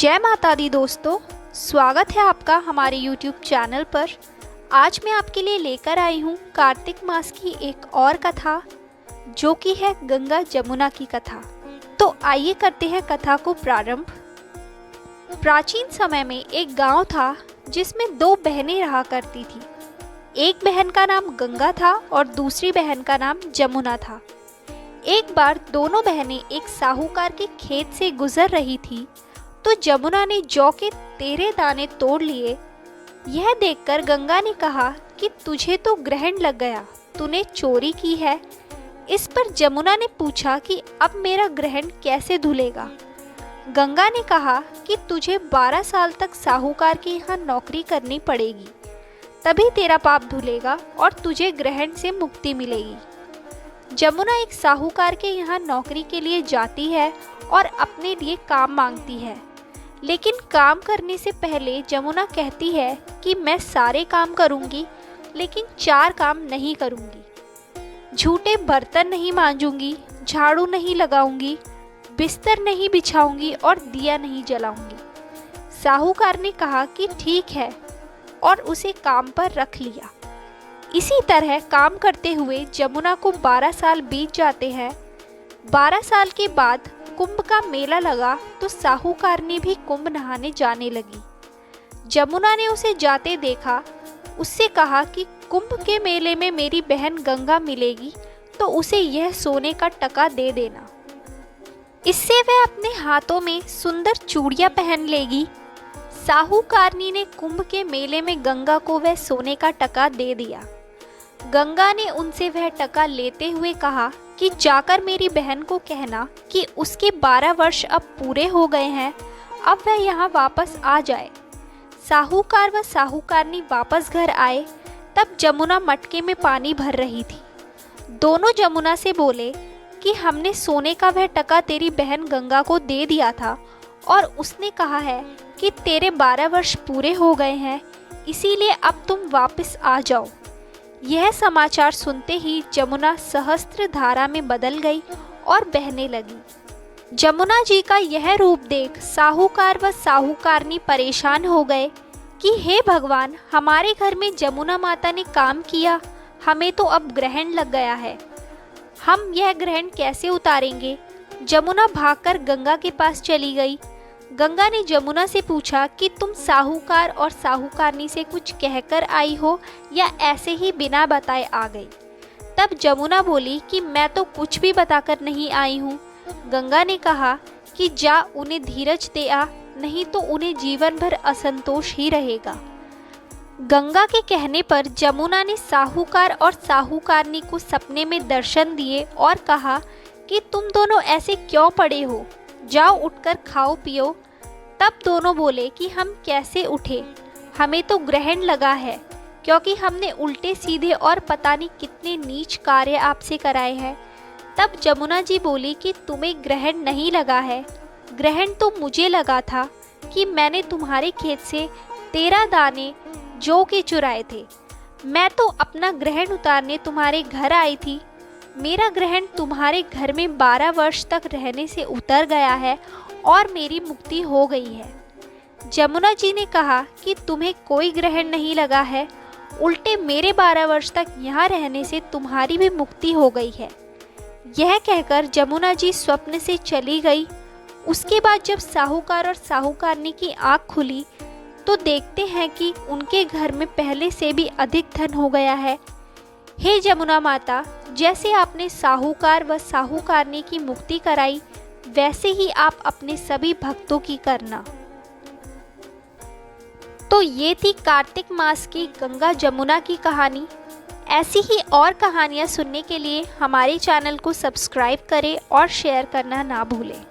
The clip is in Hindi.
जय माता दी दोस्तों, स्वागत है आपका हमारे YouTube चैनल पर। आज मैं आपके लिए लेकर आई हूँ कार्तिक मास की एक और कथा, जो कि है गंगा जमुना की कथा। तो आइए करते हैं कथा को प्रारंभ। प्राचीन समय में एक गांव था जिसमें दो बहनें रहा करती थी। एक बहन का नाम गंगा था और दूसरी बहन का नाम जमुना था। एक बार दोनों बहनें एक साहूकार के खेत से गुजर रही थी तो जमुना ने जौ के 13 दाने तोड़ लिए। यह देखकर गंगा ने कहा कि तुझे तो ग्रहण लग गया, तूने चोरी की है। इस पर जमुना ने पूछा कि अब मेरा ग्रहण कैसे धुलेगा। गंगा ने कहा कि तुझे 12 साल तक साहूकार के यहाँ नौकरी करनी पड़ेगी, तभी तेरा पाप धुलेगा और तुझे ग्रहण से मुक्ति मिलेगी। जमुना एक साहूकार के यहाँ नौकरी के लिए जाती है और अपने लिए काम मांगती है, लेकिन काम करने से पहले जमुना कहती है कि मैं सारे काम करूँगी लेकिन 4 काम नहीं करूँगी। झूठे बर्तन नहीं मांजूंगी, झाड़ू नहीं लगाऊंगी, बिस्तर नहीं बिछाऊंगी और दिया नहीं जलाऊंगी। साहूकार ने कहा कि ठीक है और उसे काम पर रख लिया। इसी तरह काम करते हुए जमुना को 12 साल बीत जाते हैं। 12 साल के बाद कुंभ का मेला लगा तो साहूकार ने भी कुंभ नहाने जाने लगी। जमुना ने उसे जाते देखा, उससे कहा कि कुंभ के मेले में मेरी बहन गंगा मिलेगी तो उसे यह सोने का टका दे देना। इससे वह अपने हाथों में सुंदर चूड़ियां पहन लेगी। साहूकारनी ने कुंभ के मेले में गंगा को वह सोने का टका दे दिया। गंगा ने उनसे वह टका लेते हुए कहा कि जाकर मेरी बहन को कहना कि उसके 12 वर्ष अब पूरे हो गए हैं, अब वह यहाँ वापस आ जाए। साहूकार व साहूकारनी वापस घर आए तब जमुना मटके में पानी भर रही थी। दोनों जमुना से बोले कि हमने सोने का वह टका तेरी बहन गंगा को दे दिया था और उसने कहा है कि तेरे 12 वर्ष पूरे हो गए हैं, इसीलिए अब तुम वापस आ जाओ। यह समाचार सुनते ही जमुना सहस्त्र धारा में बदल गई और बहने लगी। जमुना जी का यह रूप देख साहूकार व साहूकारनी परेशान हो गए कि हे भगवान, हमारे घर में जमुना माता ने काम किया, हमें तो अब ग्रहण लग गया है, हम यह ग्रहण कैसे उतारेंगे। जमुना भागकर गंगा के पास चली गई। गंगा ने जमुना से पूछा कि तुम साहूकार और साहूकारनी से कुछ कहकर आई हो या ऐसे ही बिना बताए आ गई। तब जमुना बोली कि मैं तो कुछ भी बताकर नहीं आई हूँ। गंगा ने कहा कि जा उन्हें धीरज दे आ, नहीं तो उन्हें जीवन भर असंतोष ही रहेगा। गंगा के कहने पर जमुना ने साहूकार और साहूकारनी को सपने में दर्शन दिए और कहा कि तुम दोनों ऐसे क्यों पड़े हो, जाओ उठकर खाओ पियो। तब दोनों बोले कि हम कैसे उठे, हमें तो ग्रहण लगा है, क्योंकि हमने उल्टे सीधे और पता नहीं कितने नीच कार्य आपसे कराए हैं। तब जमुना जी बोली कि तुम्हें ग्रहण नहीं लगा है, ग्रहण तो मुझे लगा था कि मैंने तुम्हारे खेत से 13 दाने जौ के चुराए थे। मैं तो अपना ग्रहण उतारने तुम्हारे घर आई थी। मेरा ग्रहण तुम्हारे घर में 12 वर्ष तक रहने से उतर गया है और मेरी मुक्ति हो गई है। जमुना जी ने कहा कि तुम्हें कोई ग्रहण नहीं लगा है, उल्टे मेरे 12 वर्ष तक यहाँ रहने से तुम्हारी भी मुक्ति हो गई है। यह कहकर जमुना जी स्वप्न से चली गई। उसके बाद जब साहूकार और साहूकारनी की आँख खुली तो देखते हैं कि उनके घर में पहले से भी अधिक धन हो गया है। हे जमुना माता, जैसे आपने साहूकार व साहूकारनी की मुक्ति कराई, वैसे ही आप अपने सभी भक्तों की करना। तो ये थी कार्तिक मास की गंगा जमुना की कहानी। ऐसी ही और कहानियाँ सुनने के लिए हमारे चैनल को सब्सक्राइब करें और शेयर करना ना भूलें।